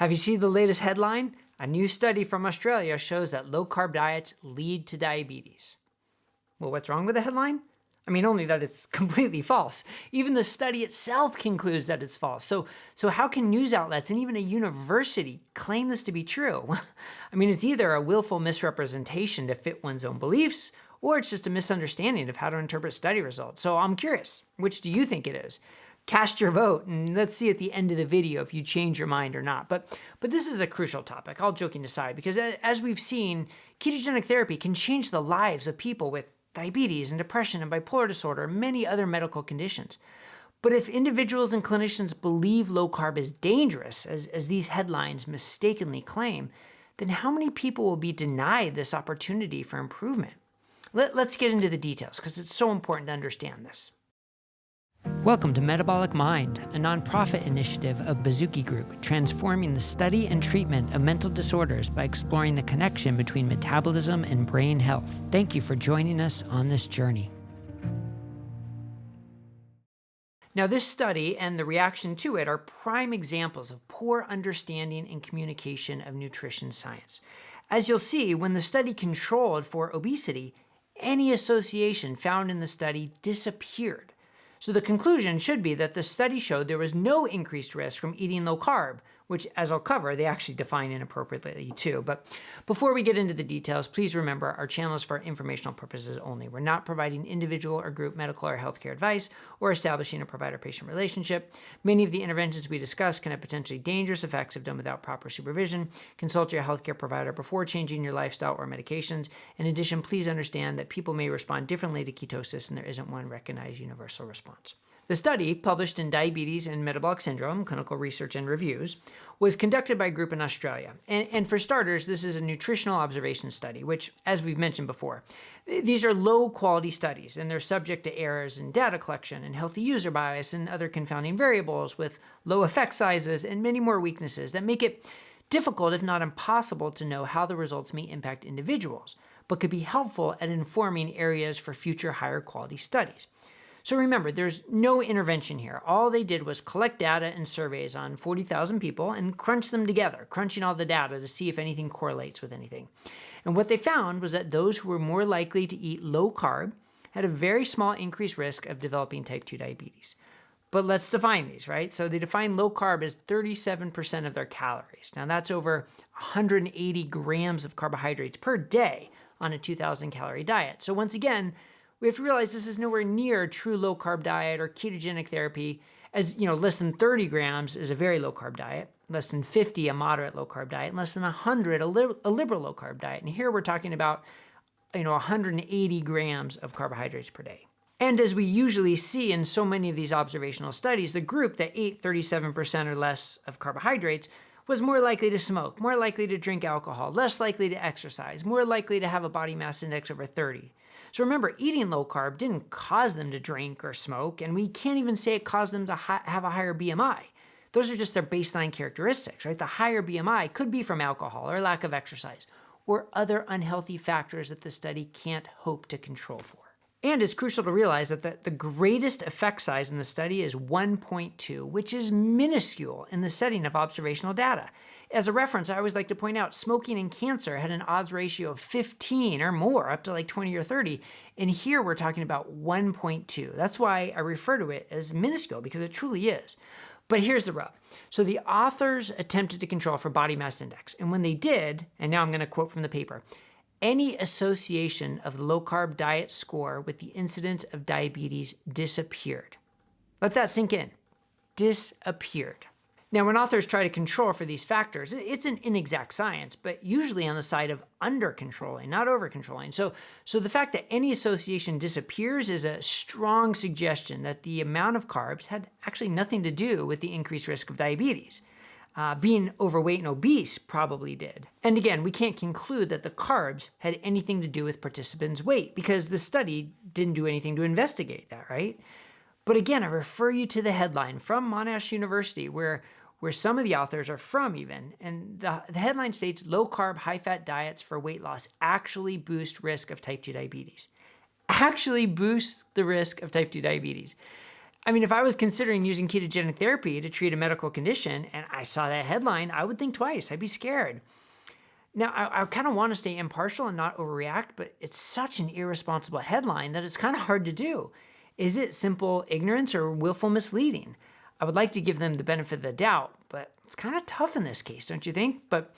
Have you seen the latest headline? A new study from Australia shows that low-carb diets lead to diabetes. Well, what's wrong with the headline? I mean, only that it's completely false. Even the study itself concludes that it's false. So how can news outlets and even a university claim this to be true? I mean, it's either a willful misrepresentation to fit one's own beliefs, or it's just a misunderstanding of how to interpret study results. So I'm curious, which do you think it is? Cast your vote, and let's see at the end of the video if you change your mind or not. But this is a crucial topic, all joking aside, because as we've seen, ketogenic therapy can change the lives of people with diabetes and depression and bipolar disorder and many other medical conditions. But if individuals and clinicians believe low carb is dangerous, as these headlines mistakenly claim, then how many people will be denied this opportunity for improvement? Let's get into the details, because it's so important to understand this. Welcome to Metabolic Mind, a nonprofit initiative of Bazooki Group, transforming the study and treatment of mental disorders by exploring the connection between metabolism and brain health. Thank you for joining us on this journey. Now, this study and the reaction to it are prime examples of poor understanding and communication of nutrition science. As you'll see, when the study controlled for obesity, any association found in the study disappeared. So the conclusion should be that the study showed there was no increased risk from eating low carb, which, as I'll cover, they actually define inappropriately too. But before we get into the details, please remember our channel is for informational purposes only. We're not providing individual or group medical or healthcare advice or establishing a provider-patient relationship. Many of the interventions we discuss can have potentially dangerous effects if done without proper supervision. Consult your healthcare provider before changing your lifestyle or medications. In addition, please understand that people may respond differently to ketosis, and there isn't one recognized universal response. The study, published in Diabetes and Metabolic Syndrome, Clinical Research and Reviews, was conducted by a group in Australia. And for starters, this is a nutritional observation study, which, as we've mentioned before, these are low-quality studies, and they're subject to errors in data collection and healthy user bias and other confounding variables with low effect sizes and many more weaknesses that make it difficult, if not impossible, to know how the results may impact individuals, but could be helpful at informing areas for future higher-quality studies. So remember, there's no intervention here. All they did was collect data and surveys on 40,000 people and crunch them together, crunching all the data to see if anything correlates with anything. And what they found was that those who were more likely to eat low carb had a very small increased risk of developing type 2 diabetes. But let's define these, right? So they define low carb as 37% of their calories. Now that's over 180 grams of carbohydrates per day on a 2,000 calorie diet. So once again, we have to realize this is nowhere near a true low-carb diet or ketogenic therapy. As you know, less than 30 grams is a very low-carb diet, less than 50 a moderate low-carb diet, and less than 100 a liberal low-carb diet. And here we're talking about 180 grams of carbohydrates per day. And as we usually see in so many of these observational studies, the group that ate 37% or less of carbohydrates was more likely to smoke, more likely to drink alcohol, less likely to exercise, more likely to have a body mass index over 30. So remember, eating low carb didn't cause them to drink or smoke, and we can't even say it caused them to have a higher BMI. Those are just their baseline characteristics, right? The higher BMI could be from alcohol or lack of exercise or other unhealthy factors that the study can't hope to control for. And it's crucial to realize that the greatest effect size in the study is 1.2, which is minuscule in the setting of observational data. As a reference, I always like to point out smoking and cancer had an odds ratio of 15 or more, up to like 20 or 30. And here we're talking about 1.2. That's why I refer to it as minuscule, because it truly is. But here's the rub. So the authors attempted to control for body mass index. And when they did, and now I'm going to quote from the paper, any association of the low-carb diet score with the incidence of diabetes disappeared. Let that sink in. Disappeared. Now, when authors try to control for these factors, it's an inexact science, but usually on the side of under-controlling, not over-controlling. So the fact that any association disappears is a strong suggestion that the amount of carbs had actually nothing to do with the increased risk of diabetes. Being overweight and obese probably did. And again, we can't conclude that the carbs had anything to do with participants' weight because the study didn't do anything to investigate that, right? But again, I refer you to the headline from Monash University where some of the authors are from even, and the headline states, low-carb, high-fat diets for weight loss actually boost risk of type 2 diabetes. Actually boost the risk of type 2 diabetes. I mean, if I was considering using ketogenic therapy to treat a medical condition and I saw that headline, I would think twice. I'd be scared. Now, I kind of want to stay impartial and not overreact, but it's such an irresponsible headline that it's kind of hard to do. Is it simple ignorance or willful misleading? I would like to give them the benefit of the doubt, but it's kind of tough in this case, don't you think? But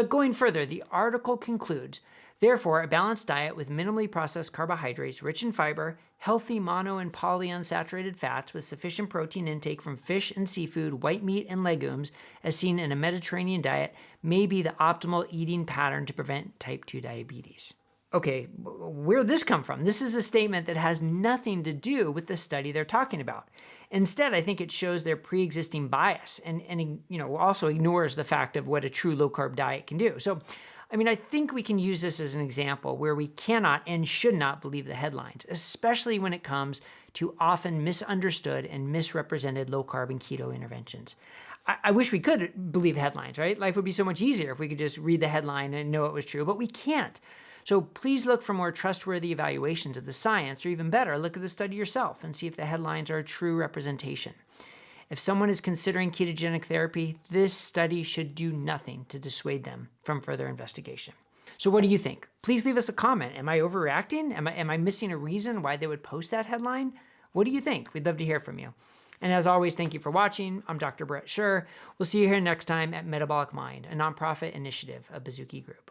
going further, the article concludes, therefore, a balanced diet with minimally processed carbohydrates, rich in fiber, healthy mono and polyunsaturated fats with sufficient protein intake from fish and seafood, white meat and legumes, as seen in a Mediterranean diet, may be the optimal eating pattern to prevent type 2 diabetes. Okay, where'd this come from? This is a statement that has nothing to do with the study they're talking about. Instead, I think it shows their pre-existing bias and also ignores the fact of what a true low-carb diet can do. So, I think we can use this as an example where we cannot and should not believe the headlines, especially when it comes to often misunderstood and misrepresented low-carb and keto interventions. I wish we could believe headlines, right? Life would be so much easier if we could just read the headline and know it was true, but we can't. So please look for more trustworthy evaluations of the science, or even better, look at the study yourself and see if the headlines are a true representation. If someone is considering ketogenic therapy, this study should do nothing to dissuade them from further investigation. So what do you think? Please leave us a comment. Am I overreacting? Am I missing a reason why they would post that headline? What do you think? We'd love to hear from you. And as always, thank you for watching. I'm Dr. Bret Scher. We'll see you here next time at Metabolic Mind, a nonprofit initiative of Bazooki Group.